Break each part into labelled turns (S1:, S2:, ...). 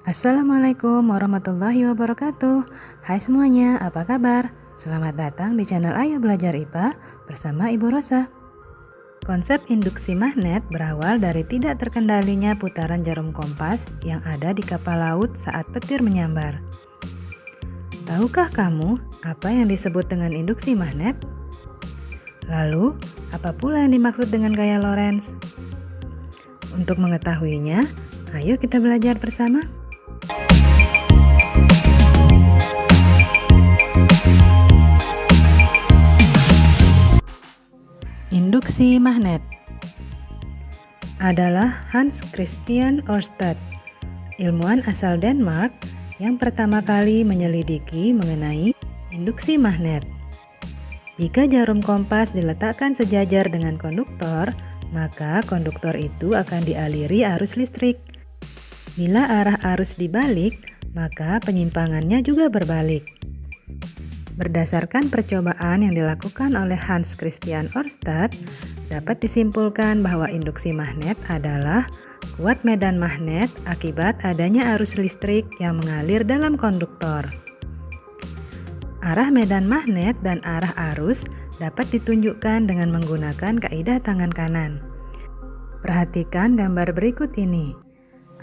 S1: Assalamualaikum warahmatullahi wabarakatuh. Hai semuanya, apa kabar? Selamat datang di channel Ayo Belajar IPA bersama Ibu Rosa. Konsep induksi magnet berawal dari tidak terkendalinya putaran jarum kompas yang ada di kapal laut saat petir menyambar. Tahukah kamu apa yang disebut dengan induksi magnet? Lalu, apa pula yang dimaksud dengan gaya Lorentz? Untuk mengetahuinya, ayo kita belajar bersama. Induksi magnet adalah Hans Christian Ørsted, ilmuwan asal Denmark yang pertama kali menyelidiki mengenai induksi magnet. Jika jarum kompas diletakkan sejajar dengan konduktor, maka konduktor itu akan dialiri arus listrik. Bila arah arus dibalik, maka penyimpangannya juga berbalik. Berdasarkan percobaan yang dilakukan oleh Hans Christian Ørsted, dapat disimpulkan bahwa induksi magnet adalah kuat medan magnet akibat adanya arus listrik yang mengalir dalam konduktor. Arah medan magnet dan arah arus dapat ditunjukkan dengan menggunakan kaidah tangan kanan. Perhatikan gambar berikut ini.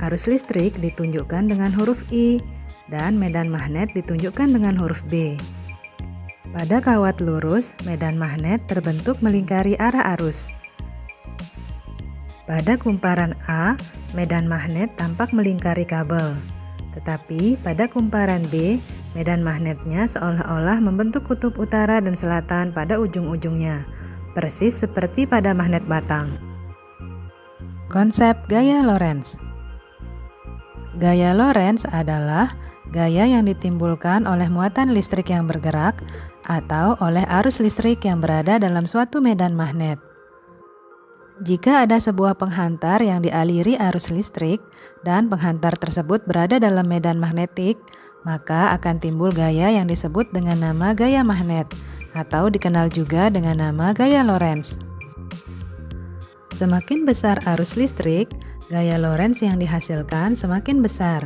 S1: Arus listrik ditunjukkan dengan huruf I dan medan magnet ditunjukkan dengan huruf B. Pada kawat lurus, medan magnet terbentuk melingkari arah arus. Pada kumparan A, medan magnet tampak melingkari kabel. Tetapi pada kumparan B, medan magnetnya seolah-olah membentuk kutub utara dan selatan pada ujung-ujungnya, persis seperti pada magnet batang. Konsep gaya Lorentz. Gaya Lorentz adalah gaya yang ditimbulkan oleh muatan listrik yang bergerak atau oleh arus listrik yang berada dalam suatu medan magnet. Jika ada sebuah penghantar yang dialiri arus listrik dan penghantar tersebut berada dalam medan magnetik, maka akan timbul gaya yang disebut dengan nama gaya magnet atau dikenal juga dengan nama gaya Lorentz. Semakin besar arus listrik, gaya Lorentz yang dihasilkan semakin besar.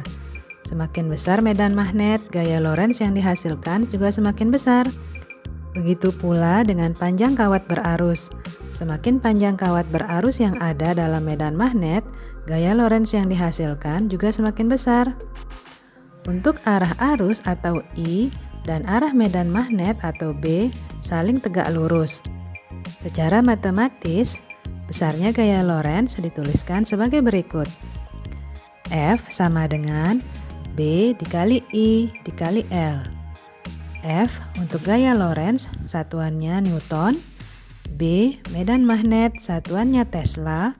S1: Semakin besar medan magnet, gaya Lorentz yang dihasilkan juga semakin besar. Begitu pula dengan panjang kawat berarus. Semakin panjang kawat berarus yang ada dalam medan magnet, gaya Lorentz yang dihasilkan juga semakin besar. Untuk arah arus atau I dan arah medan magnet atau B saling tegak lurus. Secara matematis, besarnya gaya Lorentz dituliskan sebagai berikut. F sama dengan B dikali I dikali L. F untuk gaya Lorentz satuannya Newton, B medan magnet satuannya Tesla,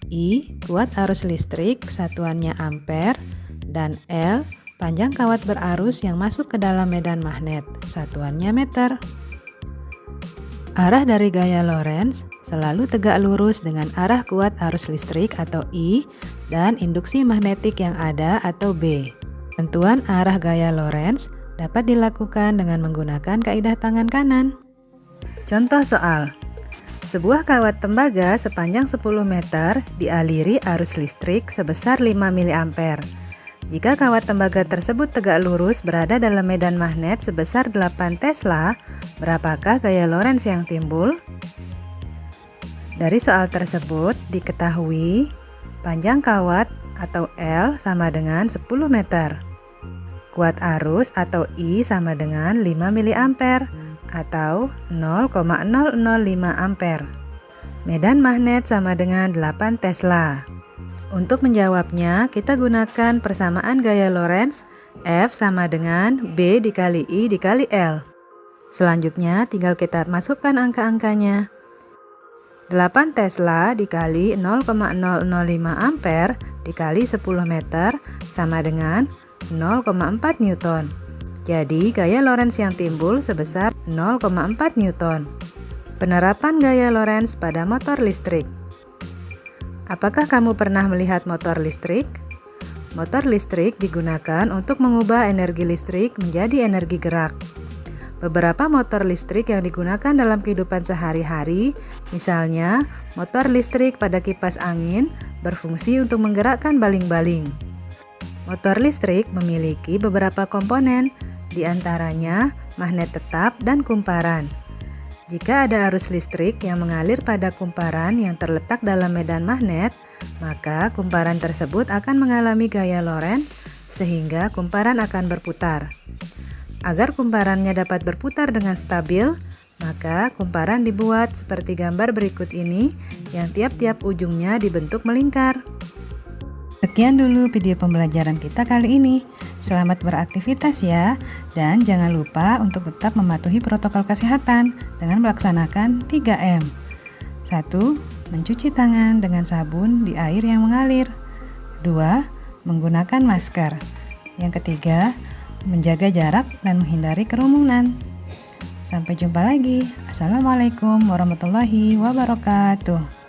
S1: I kuat arus listrik satuannya ampere, dan L panjang kawat berarus yang masuk ke dalam medan magnet satuannya meter. Arah dari gaya Lorentz selalu tegak lurus dengan arah kuat arus listrik atau I dan induksi magnetik yang ada atau B. Tentuan arah gaya Lorentz dapat dilakukan dengan menggunakan kaidah tangan kanan. Contoh soal. Sebuah kawat tembaga sepanjang 10 meter dialiri arus listrik sebesar 5 mA. Jika kawat tembaga tersebut tegak lurus berada dalam medan magnet sebesar 8 Tesla, berapakah gaya Lorentz yang timbul? Dari soal tersebut diketahui panjang kawat atau L sama dengan 10 meter. Kuat arus atau I sama dengan 5 mA atau 0,005 ampere. Medan magnet sama dengan 8 Tesla. Untuk menjawabnya, kita gunakan persamaan gaya Lorentz F sama dengan B dikali I dikali L. Selanjutnya, tinggal kita masukkan angka-angkanya. 8 Tesla dikali 0,005 ampere dikali 10 meter sama dengan 0,4 Newton. Jadi gaya Lorentz yang timbul sebesar 0,4 Newton. Penerapan gaya Lorentz pada motor listrik. Apakah kamu pernah melihat motor listrik? Motor listrik digunakan untuk mengubah energi listrik menjadi energi gerak. Beberapa motor listrik yang digunakan dalam kehidupan sehari-hari, misalnya motor listrik pada kipas angin, berfungsi untuk menggerakkan baling-baling. Motor listrik memiliki beberapa komponen, di antaranya magnet tetap dan kumparan. Jika ada arus listrik yang mengalir pada kumparan yang terletak dalam medan magnet, maka kumparan tersebut akan mengalami gaya Lorentz sehingga kumparan akan berputar. Agar kumparannya dapat berputar dengan stabil, maka kumparan dibuat seperti gambar berikut ini yang tiap-tiap ujungnya dibentuk melingkar. Sekian dulu video pembelajaran kita kali ini. Selamat beraktivitas ya, dan jangan lupa untuk tetap mematuhi protokol kesehatan dengan melaksanakan 3M. 1. Mencuci tangan dengan sabun di air yang mengalir. 2. Menggunakan masker. Yang ketiga, menjaga jarak dan menghindari kerumunan. Sampai jumpa lagi. Assalamualaikum warahmatullahi wabarakatuh.